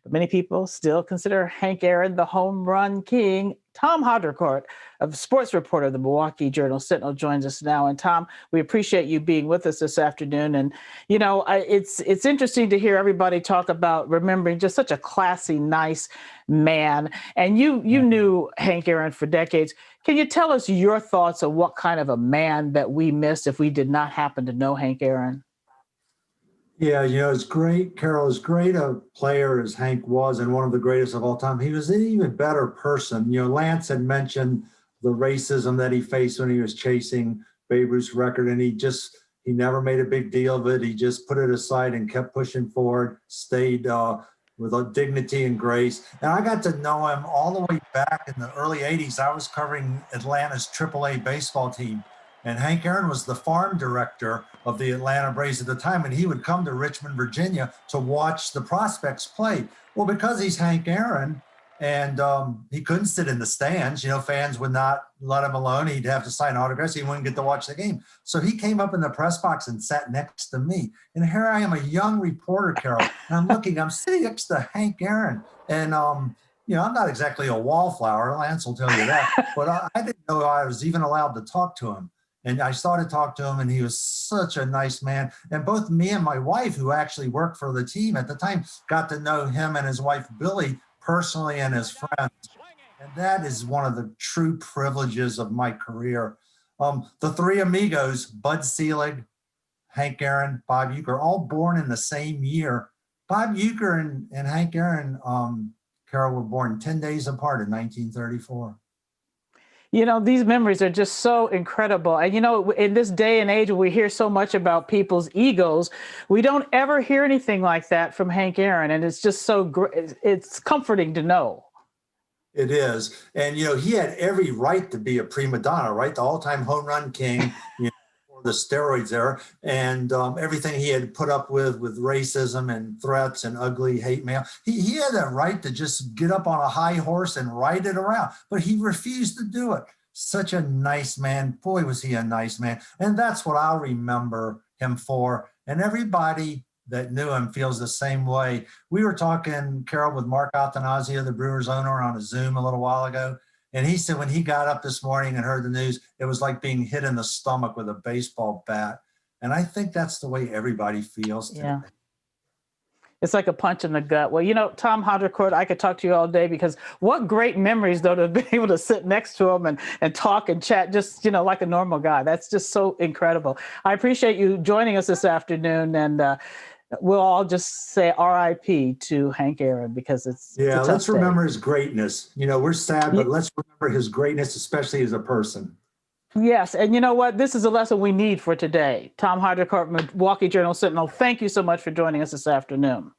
but many people still consider Hank Aaron the home run king. Tom Haudricourt, a sports reporter of the Milwaukee Journal Sentinel, joins us now. And Tom, we appreciate you being with us this afternoon. And it's interesting to hear everybody talk about remembering just such a classy, nice man. And you knew Hank Aaron for decades. Can you tell us your thoughts on what kind of a man that we missed if we did not happen to know Hank Aaron? Yeah, it's great, Carol, as great a player as Hank was and one of the greatest of all time, he was an even better person. Lance had mentioned the racism that he faced when he was chasing Babe Ruth's record, and he never made a big deal of it. He just put it aside and kept pushing forward, stayed with a dignity and grace. And I got to know him all the way back in the early 80s. I was covering Atlanta's AAA baseball team. And Hank Aaron was the farm director of the Atlanta Braves at the time, and he would come to Richmond, Virginia to watch the prospects play. Well, because he's Hank Aaron and he couldn't sit in the stands, fans would not let him alone. He'd have to sign autographs. He wouldn't get to watch the game. So he came up in the press box and sat next to me. And here I am, a young reporter, Carol, and I'm sitting next to Hank Aaron. And, I'm not exactly a wallflower, Lance will tell you that, but I didn't know I was even allowed to talk to him. And I started to talk to him, and he was such a nice man. And both me and my wife, who actually worked for the team at the time, got to know him and his wife, Billy, personally and as friends. And that is one of the true privileges of my career. The three amigos, Bud Selig, Hank Aaron, Bob Uecker, all born in the same year. Bob Uecker and Hank Aaron, Carol, were born 10 days apart in 1934. These memories are just so incredible. And, in this day and age where we hear so much about people's egos, we don't ever hear anything like that from Hank Aaron. And it's just so great. It's comforting to know. It is. And, he had every right to be a prima donna, right? The all-time home run king, before the steroids era, and everything he had put up with racism and threats and ugly hate mail. He had that right to just get up on a high horse and ride it around, but he refused to do it. Such a nice man. Boy, was he a nice man. And that's what I'll remember him for. And everybody that knew him feels the same way. We were talking, Carol, with Mark Attanasio, the Brewers owner, on a Zoom a little while ago. And he said when he got up this morning and heard the news, it was like being hit in the stomach with a baseball bat. And I think that's the way everybody feels today. Yeah. It's like a punch in the gut. Well, Tom Haudricourt, I could talk to you all day, because what great memories, though, to be able to sit next to him and talk and chat just, like a normal guy. That's just so incredible. I appreciate you joining us this afternoon. And we'll all just say RIP to Hank Aaron, because it's let's remember his greatness. We're sad, but let's remember his greatness, especially as a person. Yes. And you know what? This is a lesson we need for today. Tom Haudricourt, Milwaukee Journal Sentinel, thank you so much for joining us this afternoon.